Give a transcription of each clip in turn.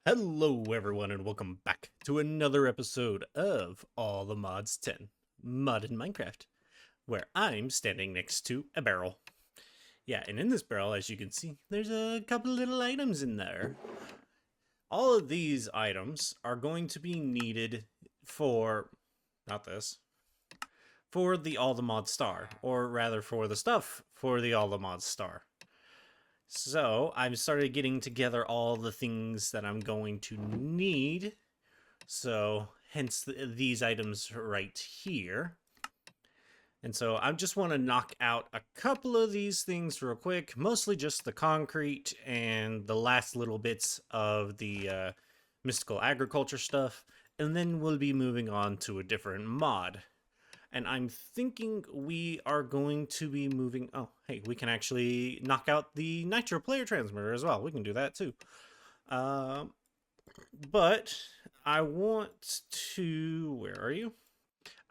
Hello everyone and welcome back to another episode of All the Mods 10, Mod in Minecraft, where I'm standing next to a barrel. Yeah, and in this barrel, as you can see, there's a couple little items in there. All of these items are going to be needed for, not this, for the All the Mods star, or rather for the stuff for the All the Mods star. So I've started getting together all the things that I'm going to need. So hence these items right here. And so I just want to knock out a couple of these things real quick, mostly just the concrete and the last little bits of the mystical agriculture stuff. And then we'll be moving on to a different mod. And I'm thinking we are going to be moving... Oh, hey, we can actually knock out the Nitro player transmitter as well. We can do that too. But I want to... Where are you?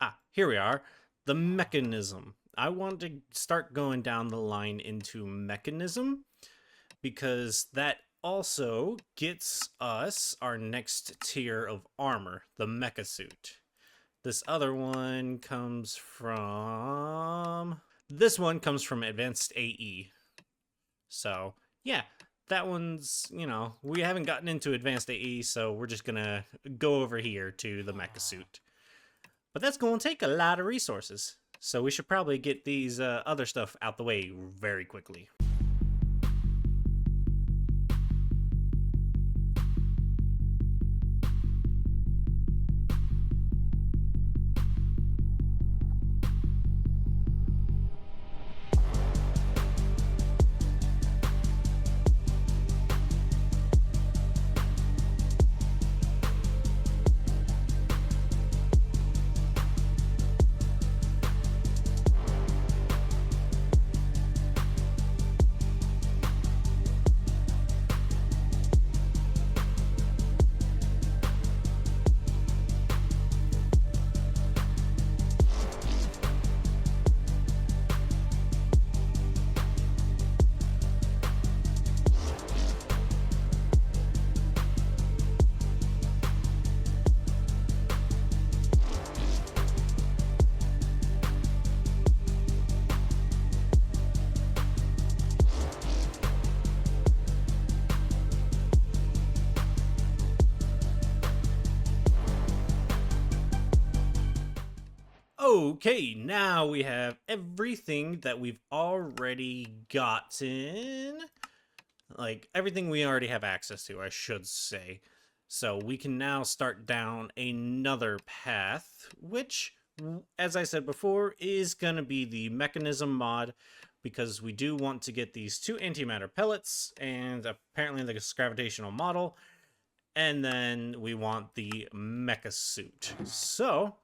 Ah, here we are. The Mechanism. I want to start going down the line into Mechanism because that also gets us our next tier of armor, the Mecha Suit. This other one comes from... This one comes from Advanced AE. So, yeah, that one's, we haven't gotten into Advanced AE, so we're just gonna go over here to the Mecha Suit. But that's going to take a lot of resources, so we should probably get these other stuff out the way very quickly. Okay, now we have everything that we've already gotten. Like, everything we already have access to, I should say. So we can now start down another path, which, as I said before, is going to be the Mechanism mod, because we do want to get these 2 antimatter pellets, and apparently the gravitational model, and then we want the mecha suit. So,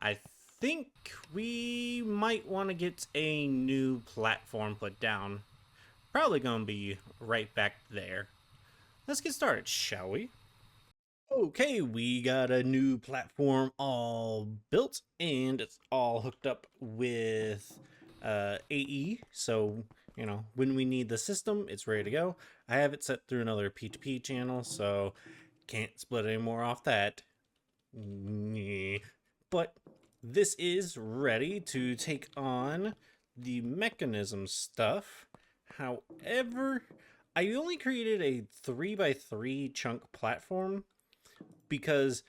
I think we might want to get a new platform put down. Probably going to be right back there. Let's get started, shall we? Okay, we got a new platform all built, and it's all hooked up with AE. So, when we need the system, it's ready to go. I have it set through another P2P channel, so can't split any more off that. But this is ready to take on the Mechanism stuff. However, I only created a 3x3 chunk platform because,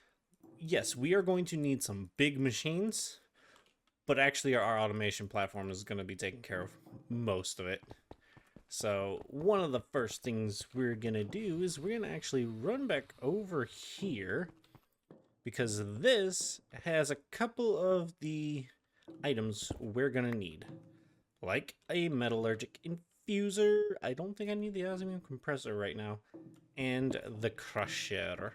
yes, we are going to need some big machines, but actually our automation platform is going to be taking care of most of it. So one of the first things we're going to do is we're going to actually run back over here, because this has a couple of the items we're gonna need, like a metallurgic infuser. I don't think I need the osmium compressor right now, and the crusher.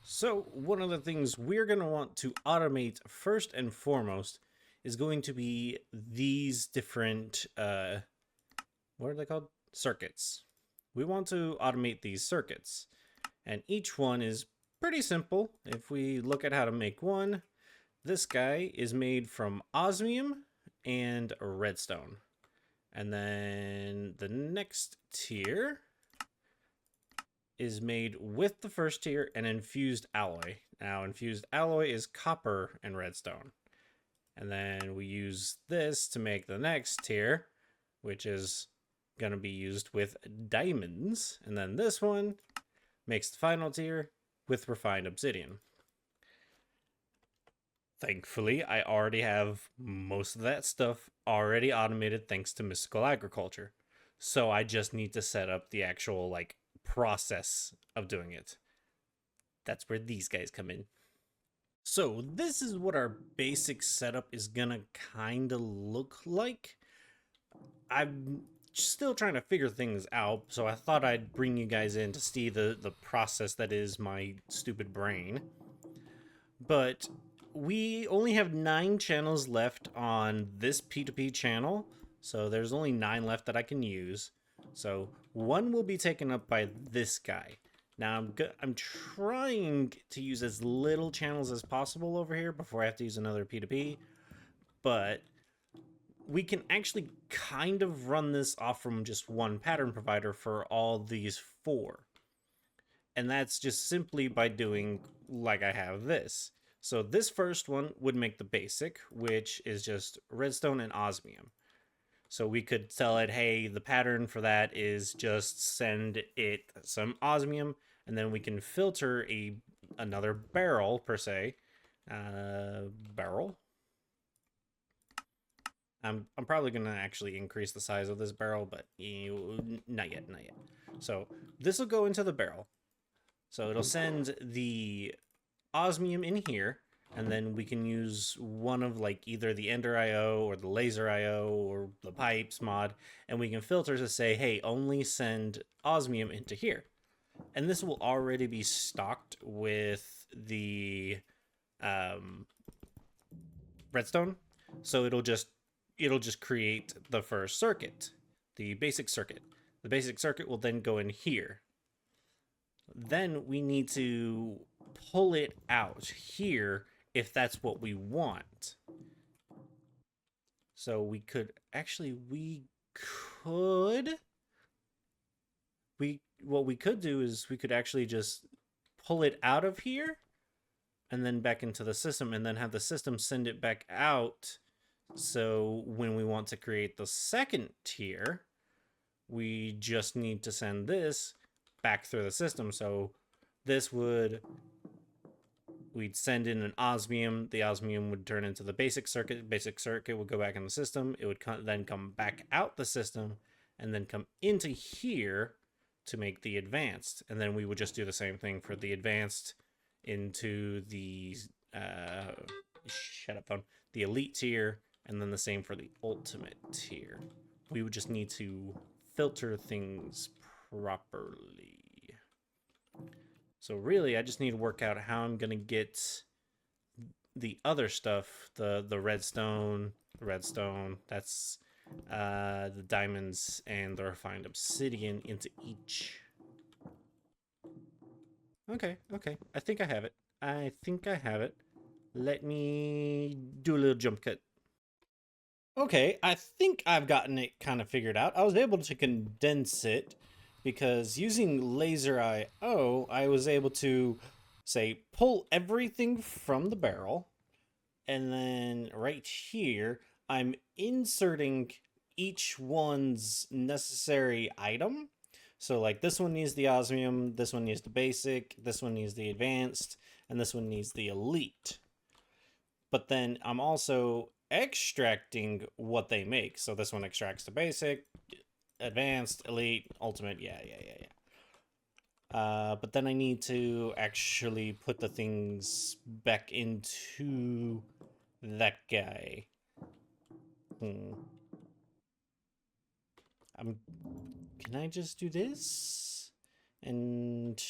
So one of the things we're gonna want to automate first and foremost is going to be these different what are they called? Circuits. We want to automate these circuits. And each one is pretty simple. If we look at how to make one, this guy is made from osmium and redstone. And then the next tier is made with the first tier and infused alloy. Now, infused alloy is copper and redstone. And then we use this to make the next tier, which is going to be used with diamonds. And then this one makes the final tier with refined obsidian. Thankfully, I already have most of that stuff already automated thanks to mystical agriculture. So I just need to set up the actual like process of doing it. That's where these guys come in. So this is what our basic setup is gonna kind of look like. I'm still trying to figure things out, so I thought I'd bring you guys in to see the process that is my stupid brain. But we only have 9 channels left on this P2P channel, so there's only 9 left that I can use. So one will be taken up by this guy. Now I'm trying to use as little channels as possible over here before I have to use another P2P, but we can actually kind of run this off from just one pattern provider for all these 4. And that's just simply by doing like I have this. So this first one would make the basic, which is just redstone and osmium. So we could tell it, hey, the pattern for that is just send it some osmium, and then we can filter another barrel per se. Barrel. I'm probably gonna actually increase the size of this barrel, but not yet, not yet. So this will go into the barrel. So it'll send the osmium in here, and then we can use one of like either the Ender IO or the Laser IO or the Pipes mod, and we can filter to say, hey, only send osmium into here. And this will already be stocked with the redstone, so it'll just create the first circuit, the basic circuit. The basic circuit will then go in here. Then we need to pull it out here if that's what we want. So we could actually, what we could do is we could actually just pull it out of here and then back into the system, and then have the system send it back out. So when we want to create the second tier, we just need to send this back through the system. So this we'd send in an osmium. The osmium would turn into the basic circuit. Basic circuit would go back in the system. It would then come back out the system and then come into here to make the advanced. And then we would just do the same thing for the advanced into the shut up phone, the elite tier, and then the same for the ultimate tier. We would just need to filter things properly. So really, I just need to work out how I'm gonna get the other stuff, the redstone, that's the diamonds and the refined obsidian into each. Okay. I think I have it. Let me do a little jump cut. Okay, I think I've gotten it kind of figured out. I was able to condense it because using Laser IO, I was able to, say, pull everything from the barrel, and then right here, I'm inserting each one's necessary item. So like this one needs the osmium, this one needs the basic, this one needs the advanced, and this one needs the elite. But then I'm also extracting what they make. So this one extracts the basic, advanced, elite, ultimate. Yeah. But then I need to actually put the things back into that guy. Can I just do this and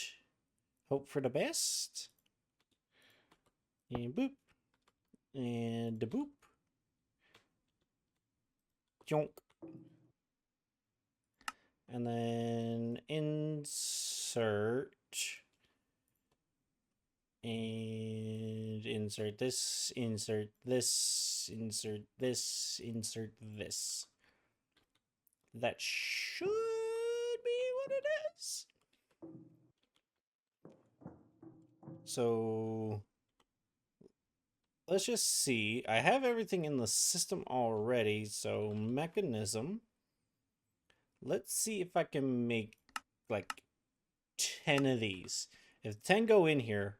hope for the best? And boop. And the boop. Jonk. And then insert. And insert this, insert this, insert this, insert this. That should be what it is. So let's just see. I have everything in the system already. So mechanism. Let's see if I can make like 10 of these. If 10 go in here,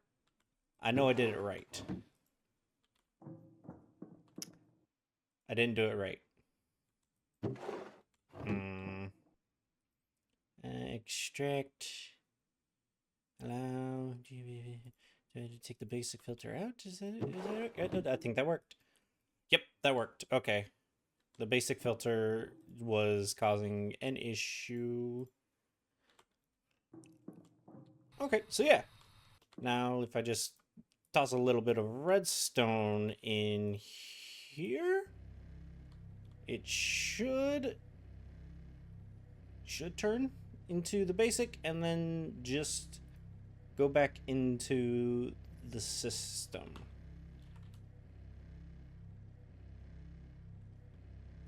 I know I did it right. I didn't do it right. Extract. Allow. Take the basic filter out. Is that I think that worked. Yep, that worked. Okay. The basic filter was causing an issue. Okay, so yeah. Now, if I just toss a little bit of redstone in here, it should turn into the basic and then just go back into the system.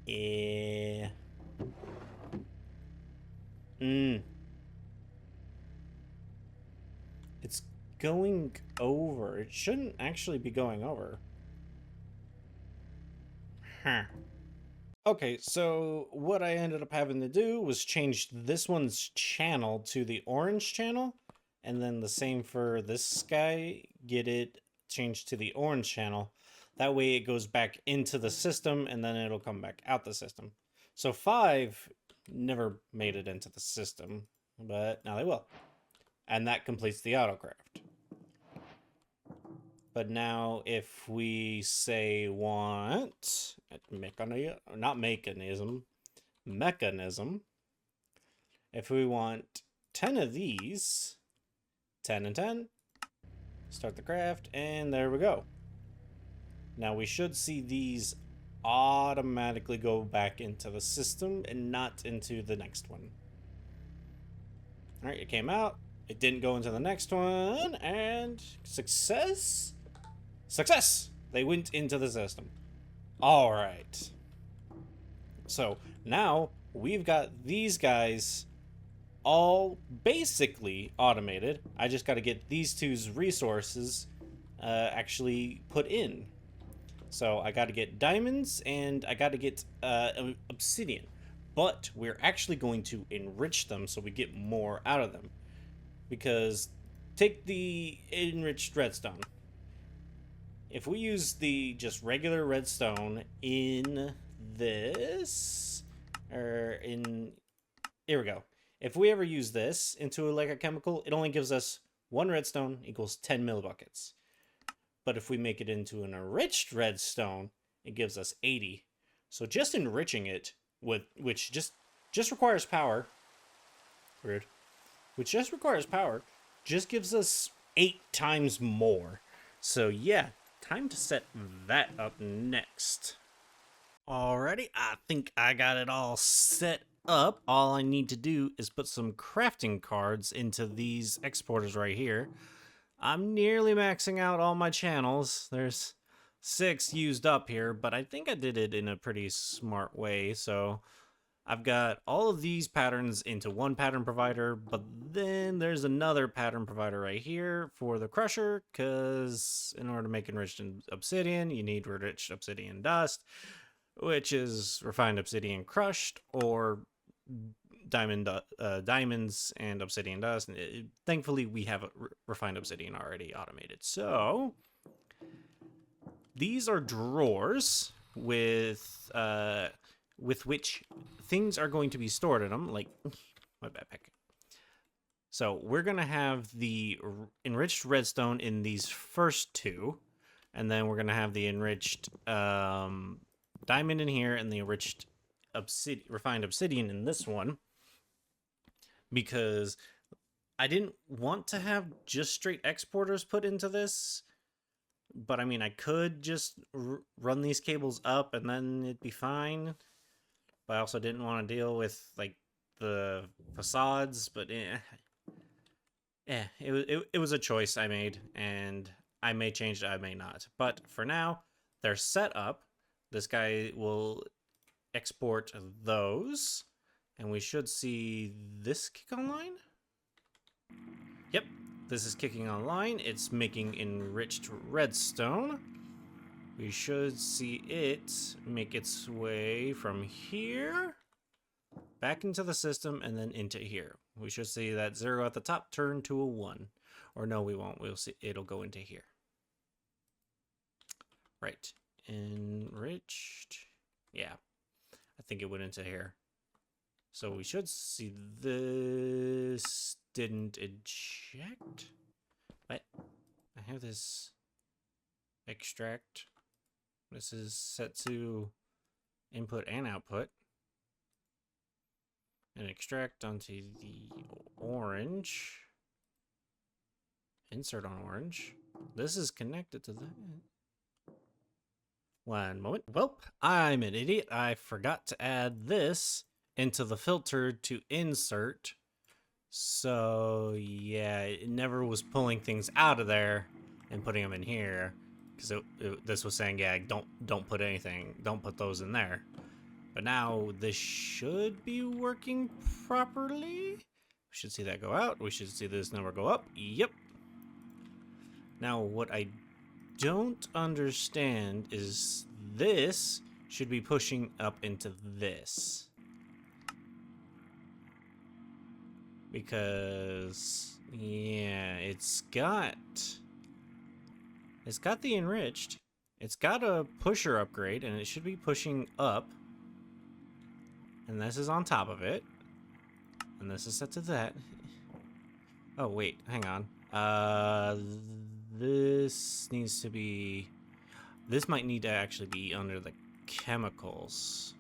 Yeah. It's going over. It shouldn't actually be going over. Huh. Okay, so what I ended up having to do was change this one's channel to the orange channel, and then the same for this guy, get it changed to the orange channel. That way it goes back into the system, and then it'll come back out the system. So 5 never made it into the system, but now they will. And that completes the autocraft. But now if we say want mechanism, if we want 10 of these, 10 and 10, start the craft, and there we go. Now we should see these automatically go back into the system and not into the next one. All right, it came out. It didn't go into the next one, and success. Success! They went into the system. All right. So now we've got these guys all basically automated. I just got to get these two's resources actually put in. So I got to get diamonds and I got to get obsidian. But we're actually going to enrich them so we get more out of them. Because take the enriched redstone. If we use the just regular redstone in this, or in, here we go. If we ever use this into like a chemical, it only gives us 1 redstone equals 10 millibuckets. But if we make it into an enriched redstone, it gives us 80. So just enriching it, which just requires power, weird, which just requires power, just gives us 8 times more. So yeah, time to set that up next. Alrighty, I think I got it all set up. All I need to do is put some crafting cards into these exporters right here. I'm nearly maxing out all my channels. There's 6 used up here, but I think I did it in a pretty smart way. So I've got all of these patterns into one pattern provider, but then there's another pattern provider right here for the crusher, because in order to make enriched obsidian, you need enriched obsidian dust, which is refined obsidian crushed, or diamonds and obsidian dust. Thankfully, we have refined obsidian already automated. So these are drawers with which things are going to be stored in them, like my backpack. So we're going to have the enriched redstone in these first 2, and then we're going to have the enriched diamond in here and the enriched refined obsidian in this one, because I didn't want to have just straight exporters put into this. But I mean, I could just run these cables up and then it'd be fine. But I also didn't want to deal with like the facades. But it was a choice I made, and I may change it, I may not. But for now, they're set up. This guy will export those. And we should see this kick online. Yep, this is kicking online. It's making enriched redstone. We should see it make its way from here back into the system and then into here. We should see that 0 at the top turn to a 1. Or no, we won't. We'll see it'll go into here. Right. Enriched. Yeah. I think it went into here. So we should see this didn't eject. What? I have this extract. This is set to input and output. And extract onto the orange. Insert on orange. This is connected to that. One moment. Well, I'm an idiot. I forgot to add this into the filter to insert. So, yeah, it never was pulling things out of there and putting them in here. Because this was saying, yeah, don't put anything. Don't put those in there. But now this should be working properly. We should see that go out. We should see this number go up. Yep. Now, what I don't understand is this should be pushing up into this. Because, yeah, it's got the enriched. It's got a pusher upgrade, and it should be pushing up. And this is on top of it. And this is set to that. Oh, wait, hang on. This needs to be... This might need to actually be under the chemicals.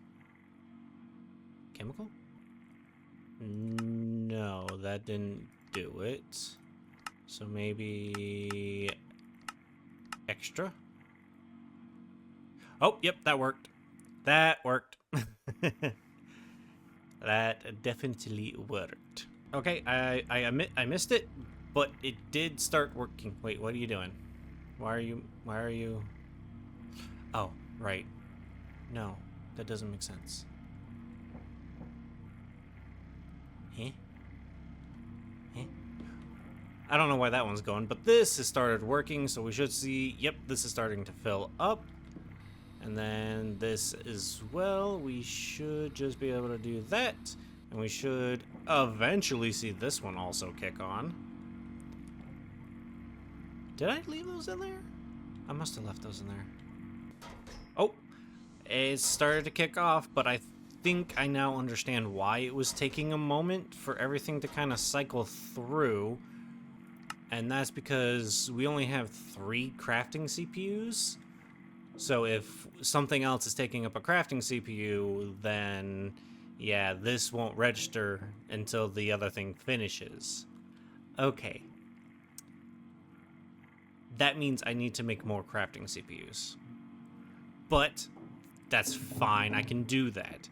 Chemical? No, that didn't do it. So maybe... extra? Oh, yep, that worked. That worked. That definitely worked. Okay, I admit I missed it, but it did start working. Wait, what are you doing? Why are you... Oh, right. No, that doesn't make sense. Huh? Huh? I don't know why that one's going, but this has started working, so we should see... Yep, this is starting to fill up. And then this as well. We should just be able to do that. And we should eventually see this one also kick on. Did I leave those in there? I must have left those in there. Oh, it started to kick off, but I think I now understand why it was taking a moment for everything to kind of cycle through. And that's because we only have 3 crafting CPUs. So if something else is taking up a crafting CPU, then yeah, this won't register until the other thing finishes. Okay. That means I need to make more crafting CPUs. But that's fine, I can do that.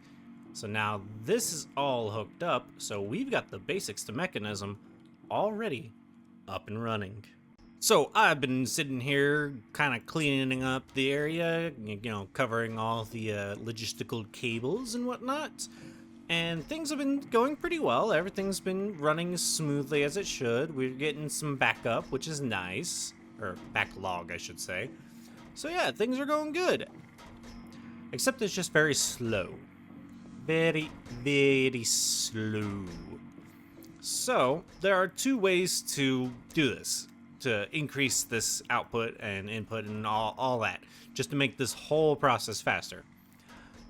So now this is all hooked up, so we've got the basics to Mekanism already up and running. So I've been sitting here kind of cleaning up the area, you know, covering all the logistical cables and whatnot. And things have been going pretty well. Everything's been running as smoothly as it should. We're getting some backup, which is nice. Or backlog, I should say. So yeah, things are going good. Except it's just very slow. Very, very slow. So there are 2 ways to do this. To increase this output and input and all that, just to make this whole process faster.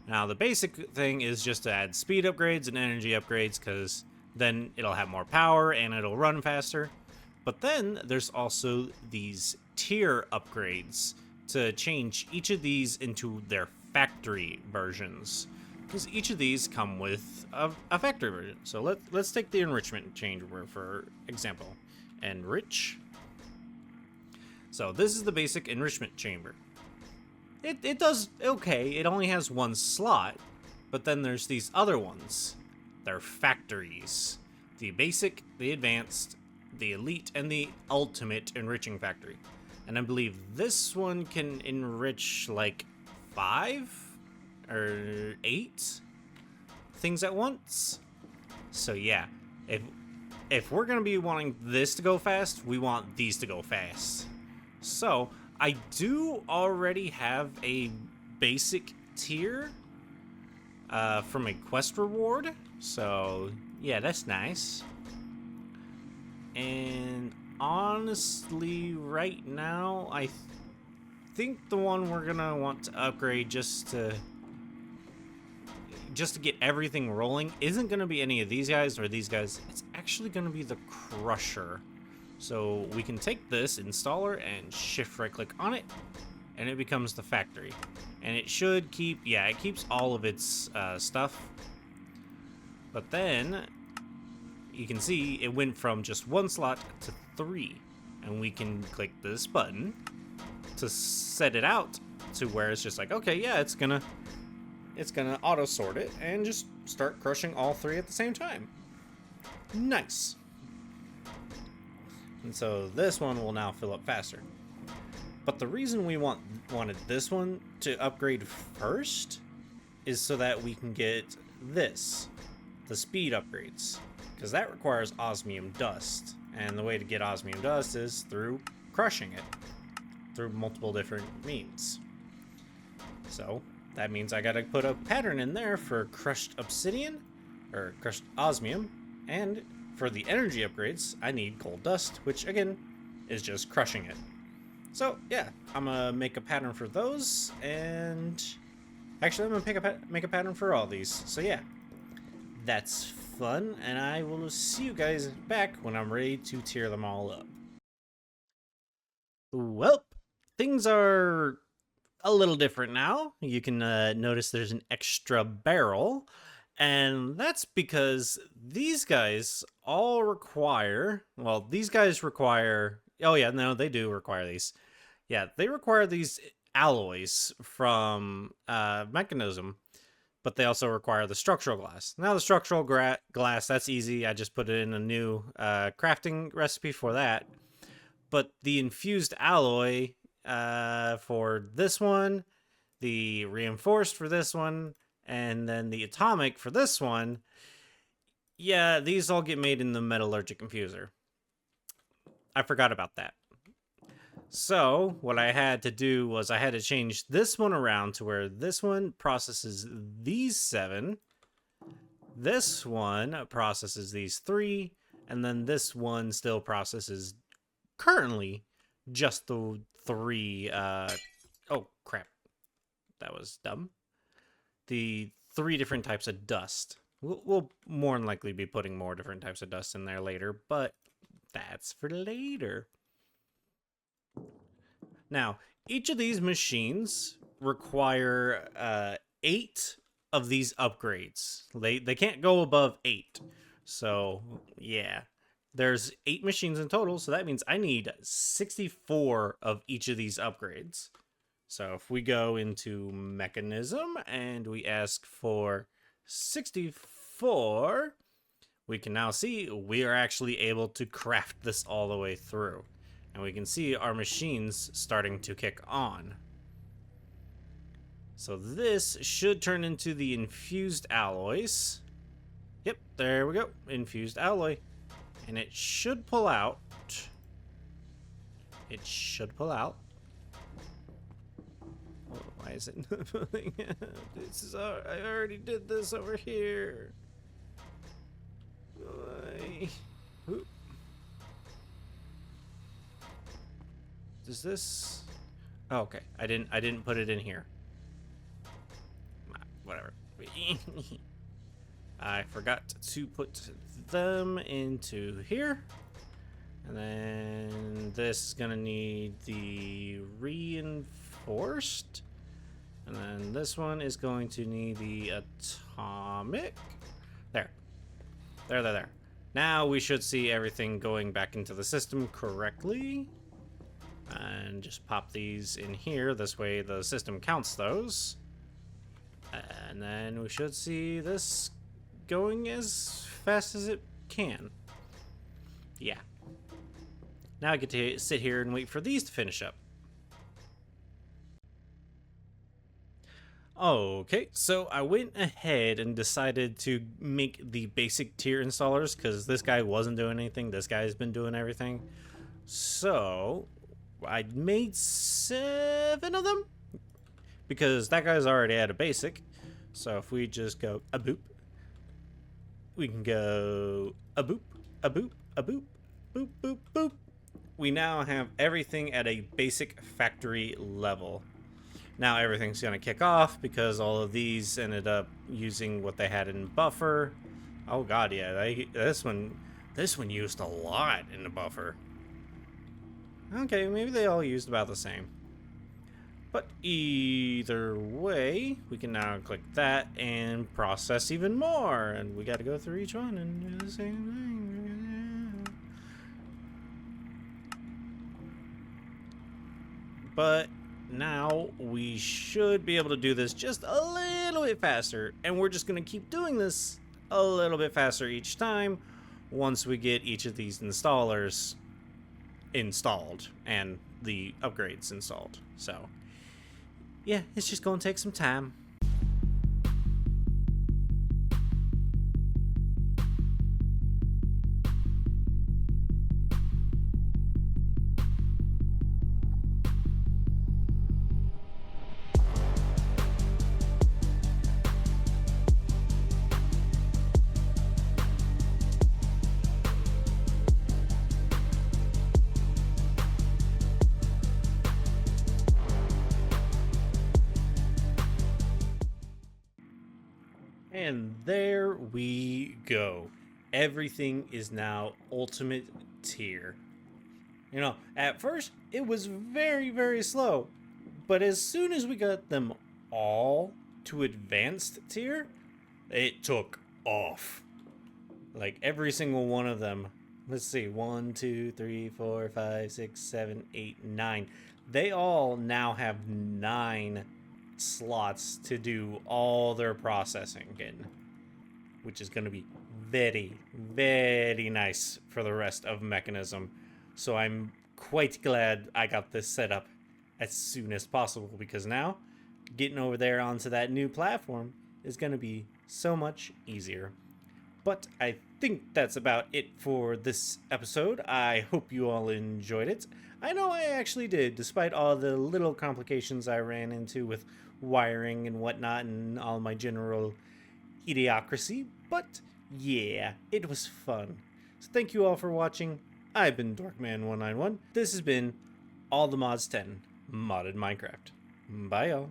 Now the basic thing is just to add speed upgrades and energy upgrades, because then it'll have more power and it'll run faster. But then there's also these tier upgrades to change each of these into their factory versions, because each of these come with a factory version. So let's take the enrichment chamber for example. Enrich. So this is the basic enrichment chamber. It does okay. It only has 1 slot, but then there's these other ones. They're factories. The basic, the advanced, the elite, and the ultimate enriching factory. And I believe this one can enrich like 5 or 8 things at once. So yeah, if we're gonna be wanting this to go fast, we want these to go fast. So I do already have a basic tier from a quest reward. So yeah, that's nice. And honestly, right now, I think the one we're gonna want to upgrade just to get everything rolling isn't gonna be any of these guys or these guys. It's actually gonna be the Crusher. So we can take this installer and shift right click on it, and it becomes the factory. And it should keep, yeah, it keeps all of its stuff. But then you can see it went from just 1 slot to 3. And we can click this button to set it out to where it's just like, okay, yeah, it's gonna auto sort it and just start crushing all 3 at the same time. Nice. And so this one will now fill up faster. But the reason we wanted this one to upgrade first is so that we can get this, the speed upgrades, because that requires osmium dust. And the way to get osmium dust is through crushing it through multiple different means. So that means I gotta put a pattern in there for crushed obsidian, or crushed osmium, and for the energy upgrades, I need gold dust, which again is just crushing it. So yeah, I'm gonna make a pattern for those, and actually I'm gonna make a pattern for all these. So yeah, that's fun, and I will see you guys back when I'm ready to tear them all up. Well, things are a little different now. You can notice there's an extra barrel, and that's because these guys all require, well, these guys require, oh yeah, no, they do require these. Yeah, they require these alloys from Mekanism, but they also require the structural glass. Now the structural glass, that's easy. I just put it in a new crafting recipe for that. But the infused alloy for this one, the reinforced for this one, and then the atomic for this one, yeah, these all get made in the metallurgic infuser. I forgot about that. So what I had to do was I had to change this one around to where this one processes these 7, this one processes these 3, and then this one still processes currently just the 3, oh crap, that was dumb. The 3 different types of dust. We'll more than likely be putting more different types of dust in there later, but that's for later. Now, each of these machines require 8 of these upgrades. They can't go above 8. So, yeah. There's 8 machines in total, so that means I need 64 of each of these upgrades. So if we go into Mechanism and we ask for 64, we can now see we are actually able to craft this all the way through. And we can see our machines starting to kick on. So this should turn into the infused alloys. Yep, there we go. Infused alloy. And it should pull out. It should pull out. Oh, why is it not pulling out? I already did this over here. Why? Does this? Oh, okay. I didn't put it in here. Whatever. I forgot to put them into here. And then this is gonna need the reinforced. And then this one is going to need the atomic. There. There. Now we should see everything going back into the system correctly. And just pop these in here. This way the system counts those. And then we should see this going as fast as it can. Yeah. Now I get to sit here and wait for these to finish up. Okay, so I went ahead and decided to make the basic tier installers because this guy wasn't doing anything. This guy's been doing everything. So I made 7 of them because that guy's already at a basic. So if we just go a boop, we can go a boop, a boop, a boop, boop, boop, boop. We now have everything at a basic factory level. Now everything's going to kick off because all of these ended up using what they had in buffer. Oh god, yeah, this one used a lot in the buffer. Okay, maybe they all used about the same. But either way, we can now click that and process even more. And we got to go through each one and do the same thing. But now we should be able to do this just a little bit faster. And we're just going to keep doing this a little bit faster each time once we get each of these installers installed and the upgrades installed. So yeah, it's just going to take some time. And there we go. Everything is now ultimate tier. You know, at first it was very, very slow, but as soon as we got them all to advanced tier, it took off. Like every single one of them. Let's see, 1, 2, 3, 4, 5, 6, 7, 8, 9. They all now have 9 slots to do all their processing in, which is going to be very, very nice for the rest of Mekanism. So I'm quite glad I got this set up as soon as possible, because now getting over there onto that new platform is going to be so much easier. But I think that's about it for this episode. I hope you all enjoyed it. I know I actually did, despite all the little complications I ran into with wiring and whatnot and all my general idiocracy. But yeah, it was fun. So thank you all for watching. I've been Dorkman191. This has been All the Mods 10 Modded Minecraft. Bye y'all.